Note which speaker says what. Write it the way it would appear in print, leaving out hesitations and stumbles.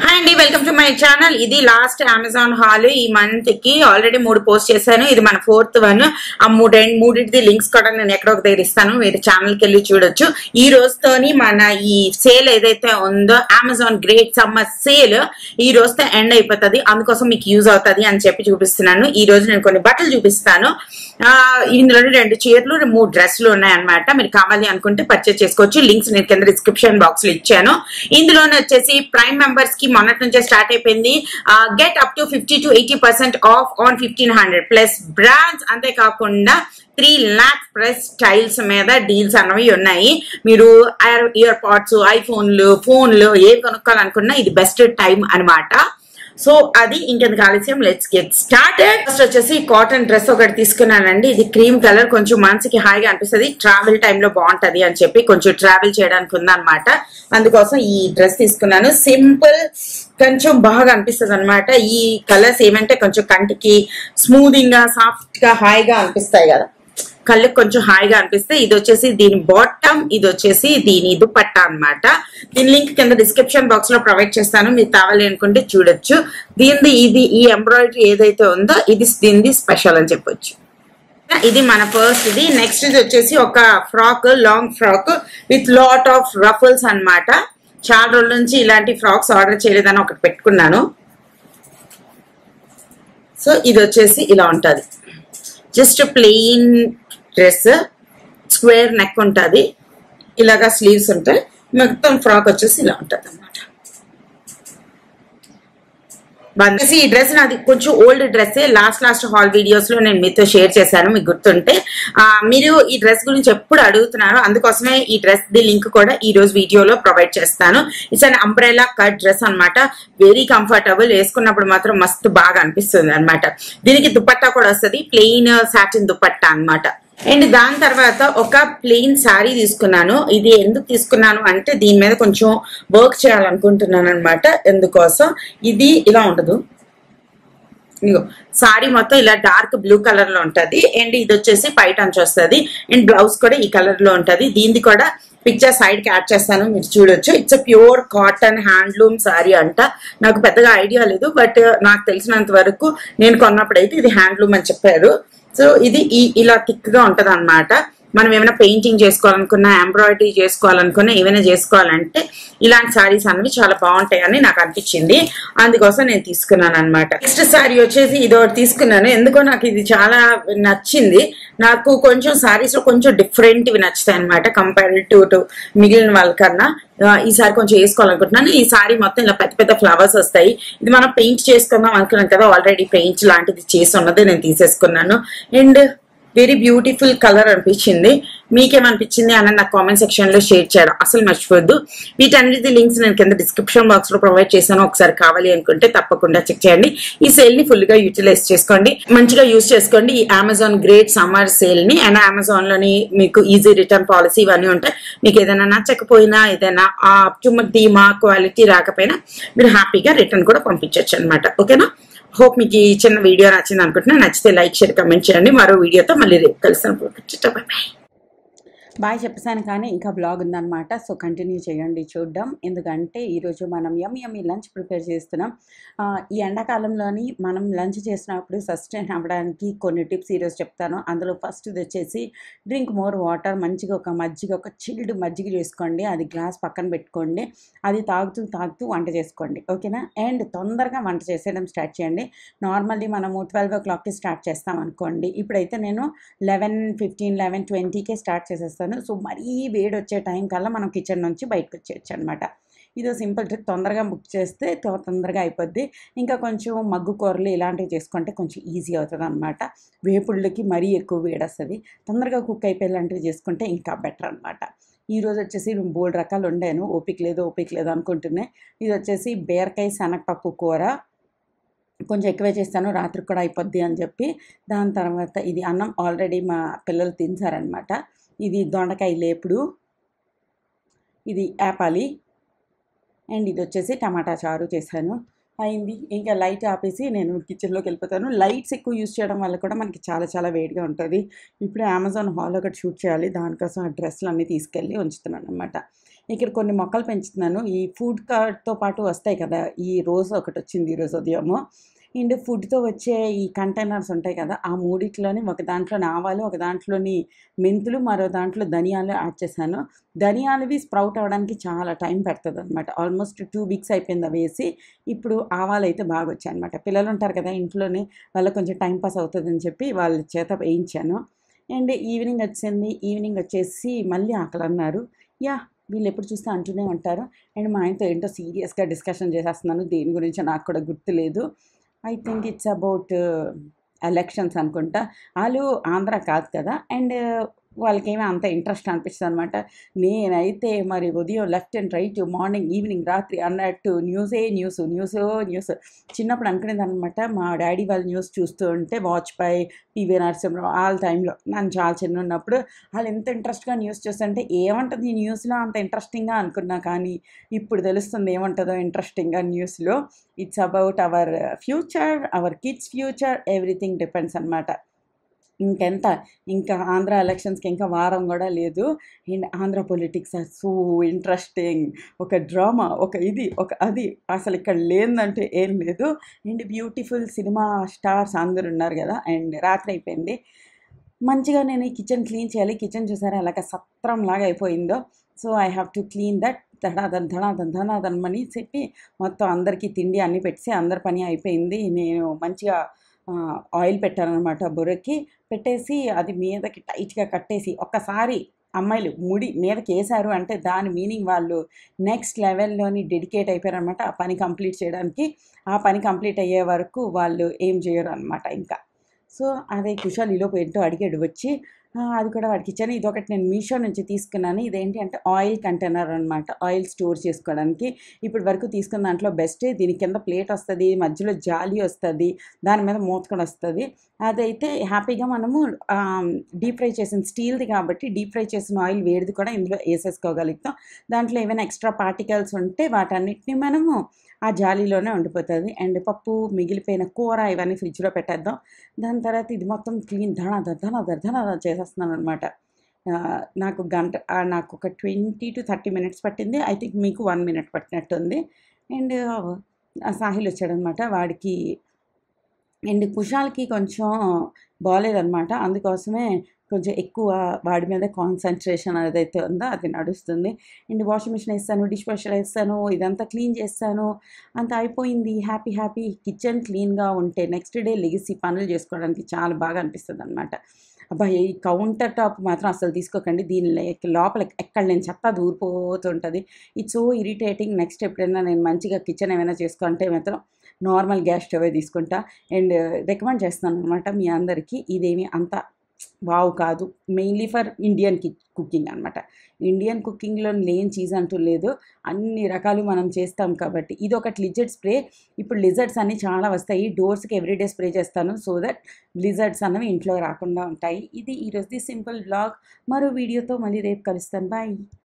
Speaker 1: Hi అండి, welcome to my channel. ఇది last Amazon hall ఈ మంత్ కి ఆల్రెడీ 3 పోస్ట్ చేశాను. ఇది మన 4th వన్. ఆ మూడింటిది లింక్స్ కూడా నేను ఎక్కడో ఒక దగ్గర ఇస్తాను, మీరు ఛానల్ కి వెళ్ళి చూడొచ్చు. ఈ రోజుతోని మన ఈ సేల్ ఏదైతే ఉందో అమెజాన్ గ్రేట్ సమ్మర్ సేల్ ఈ రోజుతో ఎండ్ అయిపోతుంది. అందుకోసం మీకు యూజ్ అవుతుంది అని చెప్పి చూపిస్తున్నాను. ఈ రోజు నేను కొన్ని బట్టలు చూపిస్తాను. ఇందులో 2 చీరలు 3 డ్రెస్సులు ఉన్నాయన్నమాట. మీరు కావాలి అనుకుంటే పర్చేస్ చేసుకోవచ్చు. లింక్స్ నేను కింద డిస్క్రిప్షన్ బాక్స్ లో ఇచ్చాను. ఇందులోనే వచ్చేసి ప్రైమ్ మెంబర్స్ కి మొన్నటి నుంచే స్టార్ట్ అయిపోయింది. Get up to 50 to 80% of on 1500 plus brands. అంతేకాకుండా 3 lakhs ప్లస్ స్టైల్స్ మీద డీల్స్ అన్నవి ఉన్నాయి. మీరు ఇయర్ పాడ్స్, ఐఫోన్లు, ఫోన్లు ఏవి కొనుక్కోవాలనుకున్నా ఇది బెస్ట్ టైం అనమాట. సో అది ఇంకెందుకు ఆలస్యం, లెట్స్ గెట్ స్టార్టెడ్. ఫస్ట్ వచ్చేసి కాటన్ డ్రెస్ ఒకటి తీసుకున్నానండి. ఇది క్రీమ్ కలర్, కొంచెం మనసుకి హాయిగా అనిపిస్తుంది. ట్రావెల్ టైంలో బాగుంటది అని చెప్పి కొంచెం ట్రావెల్ చేయడానికి ఉందన్నమాట. అందుకోసం ఈ డ్రెస్ తీసుకున్నాను. సింపుల్, కొంచెం బాగా అనిపిస్తుంది అనమాట. ఈ కలర్స్ ఏమంటే కొంచెం కంటికి స్మూదింగ్ గా, సాఫ్ట్ గా, హాయిగా అనిపిస్తాయి కదా, కళ్ళకి కొంచెం హాయిగా అనిపిస్తే. ఇది వచ్చేసి దీని బాటమ్, ఇది వచ్చేసి దీని దుపట్టా అనమాట. దీని లింక్ కింద డిస్క్రిప్షన్ బాక్స్ లో ప్రొవైడ్ చేస్తాను, మీరు కావాలి అనుకుంటే చూడొచ్చు. ఇది ఈ ఎంబ్రాయిడరీ ఏదైతే ఉందో ఇది దీనిది స్పెషల్ అని చెప్పొచ్చు. ఇది మన ఫస్ట్. ఇది నెక్స్ట్ ఇది వచ్చేసి ఒక frock, long frock with lot of ruffles అన్నమాట. చాలా రోజుల నుంచి ఇలాంటి ఫ్రాక్స్ ఆర్డర్ చేయలేదని ఒకటి పెట్టుకున్నాను. సో ఇది వచ్చేసి ఇలా ఉంటది. Just plain dress, square neck ఉంటుంది, ఇలాగా స్లీవ్స్ ఉంటాయి. మొత్తం ఫ్రాక్ వచ్చేసి ఇలా ఉంటుంది అనమాట. ఈ డ్రెస్ నాది కొంచెం old dress. Last hall videos లో నేను మీతో షేర్ చేశాను, మీకు గుర్తుంటే. మీరు ఈ డ్రెస్ గురించి ఎప్పుడు అడుగుతున్నారు, అందుకోసమే ఈ డ్రెస్ ది లింక్ కూడా ఈ రోజు వీడియోలో ప్రొవైడ్ చేస్తాను. It's an umbrella cut dress అనమాట. వెరీ కంఫర్టబుల్, వేసుకున్నప్పుడు మాత్రం మస్తు బాగా అనిపిస్తుంది అనమాట. దీనికి దుపట్టా కూడా వస్తుంది, ప్లెయిన్ సాటిన్ దుపట్టా అనమాట. అండ్ దాని తర్వాత ఒక ప్లెయిన్ శారీ తీసుకున్నాను. ఇది ఎందుకు తీసుకున్నాను అంటే దీని మీద కొంచెం వర్క్ చేయాలనుకుంటున్నాను అనమాట. ఎందుకోసం ఇది ఇలా ఉండదు, ఇగో సారీ మొత్తం ఇలా డార్క్ బ్లూ కలర్ లో ఉంటది. అండ్ ఇది వచ్చేసి పైట అంచు వస్తుంది. అండ్ బ్లౌజ్ కూడా ఈ కలర్ లో ఉంటది. దీనిది కూడా పిక్చర్ సైడ్ కి యాడ్ చేస్తాను, మీరు చూడొచ్చు. It's pure cotton handloom sorry అంట. నాకు పెద్దగా ఐడియా లేదు, బట్ నాకు తెలిసినంత వరకు నేను కొన్నప్పుడు అయితే ఇది హ్యాండ్లూమ్ అని చెప్పారు. సో ఇది ఇలా థిక్ గా ఉంటది అనమాట. మనం ఏమైనా పెయింటింగ్ చేసుకోవాలనుకున్నా, ఎంబ్రాయిడరీ చేసుకోవాలనుకున్నా, ఏమైనా చేసుకోవాలంటే ఇలాంటి సారీస్ అన్నవి చాలా బాగుంటాయని నాకు అనిపించింది. అందుకోసం నేను తీసుకున్నాను అనమాట. నెక్స్ట్ సారీ వచ్చేసి ఇది ఒకటి తీసుకున్నాను. ఎందుకో నాకు ఇది చాలా నచ్చింది. నాకు కొంచెం సారీస్ లో కొంచెం డిఫరెంట్ వి నచ్చుతాయి అనమాట, కంపేరిటివ్ టు మిగిలిన వాళ్ళకన్నా. ఈసారి కొంచెం వేసుకోవాలనుకుంటున్నాను. ఈ సారీ మొత్తం ఇలా పెద్ద పెద్ద ఫ్లవర్స్ వస్తాయి. ఇది మనం పెయింట్ చేసుకుందాం అనుకున్నాం కదా, ఆల్రెడీ పెయింట్ లాంటిది చేసి ఉన్నది నేను తీసేసుకున్నాను. అండ్ వెరీ బ్యూటిఫుల్ కలర్ అనిపించింది. మీకేమనిపించింది అని నాకు కామెంట్ సెక్షన్ లో షేర్ చేయడం అసలు మర్చిపోద్దు. వీటన్నిటి లింక్స్ నేను కింద డిస్క్రిప్షన్ బాక్స్ లో ప్రొవైడ్ చేశాను. ఒకసారి కావాలి అనుకుంటే తప్పకుండా చెక్ చేయండి. ఈ సేల్ ని ఫుల్ గా యూటిలైజ్ చేసుకోండి, మంచిగా యూజ్ చేసుకోండి ఈ అమెజాన్ గ్రేట్ సమ్మర్ సేల్ ని. అండ్ అమెజాన్ లోని మీకు ఈజీ రిటర్న్ పాలసీ ఇవన్నీ ఉంటాయి. మీకు ఏదైనా నచ్చకపోయినా, ఏదైనా మా క్వాలిటీ రాకపోయినా మీరు హ్యాపీగా రిటర్న్ కూడా పంపించవచ్చు అనమాట. ఓకేనా? హోప్ మీకు ఈ చిన్న వీడియో నచ్చింది అనుకుంటున్నా. నచ్చితే లైక్, షేర్, కమెంట్ చేయండి. మరో వీడియోతో మళ్ళీ రేపు కలుస్తాను.
Speaker 2: బాయ్ చెప్పేసాను కానీ ఇంకా బ్లాగ్ ఉందన్నమాట. సో కంటిన్యూ చేయండి చూడడం. ఎందుకంటే ఈరోజు మనం యమ్మీ లంచ్ ప్రిపేర్ చేస్తున్నాం. ఈ ఎండాకాలంలోని మనం లంచ్ చేసినప్పుడు సస్టైన్ అవ్వడానికి కొన్ని టిప్స్ ఈరోజు చెప్తాను. అందులో ఫస్ట్ ఇది వచ్చేసి డ్రింక్ మోర్ వాటర్. మంచిగా ఒక మజ్జిగ, ఒక చిల్డ్ మజ్జిగ చేసుకోండి. అది గ్లాస్ పక్కన పెట్టుకోండి. అది తాగుతూ వంట చేసుకోండి. ఓకేనా? అండ్ తొందరగా వంట చేసేయడం స్టార్ట్ చేయండి. నార్మల్లీ మనము 12 o'clockకి స్టార్ట్ చేస్తాం అనుకోండి. ఇప్పుడైతే నేను 11:15, 11:20కే స్టార్ట్ చేసేస్తాను. సో మరీ వేడి వచ్చే టైం కల్లా మనం కిచెన్ నుంచి బయటకు వచ్చేయచ్చు అనమాట. ఇదో సింపుల్ ట్రిక్. తొందరగా బుక్ చేస్తే తొందరగా అయిపోద్ది. ఇంకా కొంచెం మగ్గు కూరలు ఇలాంటివి చేసుకుంటే కొంచెం ఈజీ అవుతుంది అనమాట. వేపుళ్ళకి మరీ ఎక్కువ వేడి వస్తుంది. తొందరగా కుక్ అయిపోయి ఇలాంటివి చేసుకుంటే ఇంకా బెటర్ అనమాట. ఈరోజు వచ్చేసి నేను బోల్డ్ రకాలు వండాను. ఓపిక లేదు అనుకుంటున్నాయి. ఇది వచ్చేసి బీరకాయ శనగపప్పు కూర. కొంచెం ఎక్కువే చేస్తాను, రాత్రికి కూడా అయిపోద్ది అని చెప్పి. దాని తర్వాత ఇది అన్నం ఆల్రెడీ మా పిల్లలు తినేసారనమాట. ఇది దొండకాయ లేపుడు, ఇది యాపాలి. అండ్ ఇది వచ్చేసి టమాటా చారు చేశాను. అయింది. ఇంకా లైట్ ఆపేసి నేను కిచెన్లోకి వెళ్ళిపోతాను. లైట్స్ ఎక్కువ యూజ్ చేయడం వల్ల కూడా మనకి చాలా వేడిగా ఉంటుంది. ఇప్పుడు అమెజాన్ హాల్ ఒకటి షూట్ చేయాలి. దానికోసం ఆ డ్రెస్సులు అన్నీ తీసుకెళ్ళి ఉంచుతున్నాను అనమాట. ఇక్కడ కొన్ని మొక్కలు పెంచుతున్నాను. ఈ ఫుడ్ కార్ట్‌తో పాటు వస్తాయి కదా! ఈ రోజ్ ఒకటొచ్చింది ఈరోజు ఉదయము. అండ్ ఫుడ్‌తో వచ్చే ఈ కంటైనర్స్ ఉంటాయి కదా! ఆ మూడిట్లోని ఒక దాంట్లోని ఆవాలు, ఒక దాంట్లోని మెంతులు, మరో దాంట్లో ధనియాలు యాడ్ చేశాను. ధనియాలవి స్ప్రౌట్ అవ్వడానికి చాలా టైం పడతదనమాట. ఆల్మోస్ట్ 2 వీక్స్ అయిపోయింది అవేసి. ఇప్పుడు ఆవాలైతే బాగొచ్చాయనమాట. పిల్లలుంటారు కదా ఇంట్లోని, వాళ్ళకి కొంచెం టైం పాస్ అవుతదని చెప్పి వాళ్ళ చేత వేయించాను. అండ్ ఈవినింగ్ వచ్చింది. ఈవినింగ్ వచ్చేసి మళ్ళీ ఆకలన్నారు. యాహ్! వీళ్ళెప్పుడు చూస్తే అంటూనే ఉంటారు. అండ్ మా ఆయనతో ఏంటో సీరియస్‌గా డిస్కషన్ చేసేస్తున్నాను. దేని గురించో నాకు కూడా గుర్తులేదు. I think it's about elections అనుకుంటా. ఆళ్ళు ఆంధ్ర కాదు కదా! అండ్ వాళ్ళకేమి అంత ఇంట్రెస్ట్ అనిపించదనమాట. నేనైతే మరి ఉదయం left and right, morning, evening, రాత్రి అన్నట్టు న్యూసే న్యూసు, న్యూసో న్యూస్. చిన్నప్పుడు అనుకునేదాన్ననమాట మా డ్యాడీ వాళ్ళు న్యూస్ చూస్తూ ఉంటే వాజ్‌పేయి, పివి నరసింహరావు ఆళ్ళ టైంలో నేను చాలా చిన్నగున్నప్పుడు ఆళ్ళు ఎంత ఇంట్రెస్ట్‌గా న్యూస్ చూస్తుంటే ఏముంటది ఈ న్యూస్‌లో అంత ఇంట్రెస్టింగ్‌గా అనుకున్నా కానీ ఇప్పుడు తెలుస్తుంది ఏముంటదో ఇంట్రెస్టింగ్‌గా న్యూస్‌లో. It's about our future, our kids future, everything depends అనమాట. ఇంకెంత ఇంకా ఆంధ్ర ఎలక్షన్స్‌కి ఇంకా వారం గూడా లేదు. And Andhra politics are so interesting. ఒక డ్రామా, ఒక ఇది, ఒక అది అసలిక్కడ లేనిదంటూ ఏం లేదు. అండ్ బ్యూటిఫుల్ సినిమా స్టార్స్ అందరున్నారు గదా! అండ్ రాత్రయిపోయింది. మంచిగా నేను ఈ కిచెన్ క్లీన్ చేయాలి. కిచెన్ చూసారా ఎలాగ సత్రంలాగా అయిపోయిందో. So, I have to clean that. ధడాధన్ ధనాధన్ ధనాధన్ అని చెప్పి మొత్తం అందరికీ తిండి అన్నీ పెట్టేసి అందరి పని అయిపోయింది. నేను మంచిగా ఆయిల్ పెట్టాననమాట బుర్రకి. పెట్టేసి అది మీదకి టైట్‌గా కట్టేసి ఒక్కసారి అమ్మాయిలు ముడి మీదకేశారు అంటే దాని మీనింగ్ వాళ్ళు నెక్స్ట్ లెవెల్‌లోని డెడికేట్ అయిపోయారనమాట ఆ పని కంప్లీట్ చేయడానికి. ఆ పని కంప్లీట్ అయ్యే వరకు వాళ్ళు ఏం చేయరనమాట ఇంకా. సో, అదే కుషాల్ ఈలోపు ఏంటో అడిగాడు వచ్చి. అది కూడా వాడికి ఇచ్చాను. ఇదొకటి నేను మీషో నుంచి తీసుకున్నాను. ఇదేంటి అంటే ఆయిల్ కంటైనర్ అనమాట. ఆయిల్ స్టోర్ చేసుకోవడానికి. ఇప్పటి వరకు తీసుకున్న దాంట్లో బెస్టే. దీని కింద ప్లేట్ వస్తది. మధ్యలో జాలి వస్తది. దాని మీద మూత కూడా వస్తది. అదైతే హ్యాపీగా మనము డీప్ ఫ్రై చేసిన స్టీల్‌ది కాబట్టి డీప్ ఫ్రై చేసిన ఆయిల్ వేడిది కూడా ఇందులో ఏసేసుకోగలుగుతాం. దాంట్లో ఏవైనా ఎక్స్‌ట్రా పార్టికల్స్ ఉంటే వాటన్నిటిని మనము ఆ జాలీలోనే ఉండిపోతది. అండ్ పప్పు, మిగిలిపోయిన కూర ఇవన్నీ ఫ్రిడ్జ్‌లో పెట్టేద్దాం. దాని తర్వాత ఇది మొత్తం క్లీన్ ధనాధర్ ధనాధర్ ధనాధర్ చేసేస్తున్నాననమాట. నాకొక 20-30 మినిట్స్ పట్టింది. ఐ థింక్ మీకు 1 మినిట్ పట్టినట్టుంది. అండ్ సాహిల్ వచ్చాడనమాట. వాడికి అండ్ కుషాల్‌కి కొంచెం బాలేదనమాట. అందుకోసమే కొంచెం ఎక్కువ వాడి మీద కాన్సంట్రేషన్ ఏదైతే ఉందో అది నడుస్తుంది. అండ్ వాషింగ్ మిషన్ ఏసాను, డిష్ వాషర్ ఏసాను, ఇదంతా క్లీన్ చేశాను. అంతా అయిపోయింది. Happy happy. కిచెన్ క్లీన్‌గా ఉంటే నెక్స్ట్ డే లెగిసి పనులు చేసుకోవడానికి చాలా బాగా అనిపిస్తదనమాట. అబ్బా! ఈ కౌంటర్ టాప్ మాత్రం అస్సలు తీసుకోకండి. దీని లోపల ఎక్కడ లేని చెత్త దూరిపోతుంటది. It's so irritating. నెక్స్ట్ ఎప్పుడైనా నేను మంచిగా కిచెన్ ఏమైనా చేసుకుంటే మాత్రం నార్మల్ గ్యాస్ స్టవే తీసుకుంటా. అండ్ రికమెండ్ చేస్తున్నాననమాట మీ అందరికీ. ఇదేమి అంత వావ్ కాదు. మెయిన్‌లీ ఫర్ ఇండియన్ కుకింగ్ అనమాట. ఇండియన్ కుకింగ్‌లో లేని చీజ్ అంటూ లేదు. అన్ని రకాలు మనం చేస్తాం కాబట్టి. ఇదొకటి లిజర్డ్ స్ప్రే. ఇప్పుడు లిజర్డ్స్ అన్నీ చాలా వస్తాయి. డోర్స్‌కి ఎవ్రీడే స్ప్రే చేస్తాను. సో దట్ లిజర్డ్స్ అన్నవి ఇంట్లో రాకుండా ఉంటాయి. ఇది ఈరోజుది సింపుల్ వ్లాగ్. మరో వీడియోతో మళ్ళీ రేపు కలుస్తాను. బాయ్.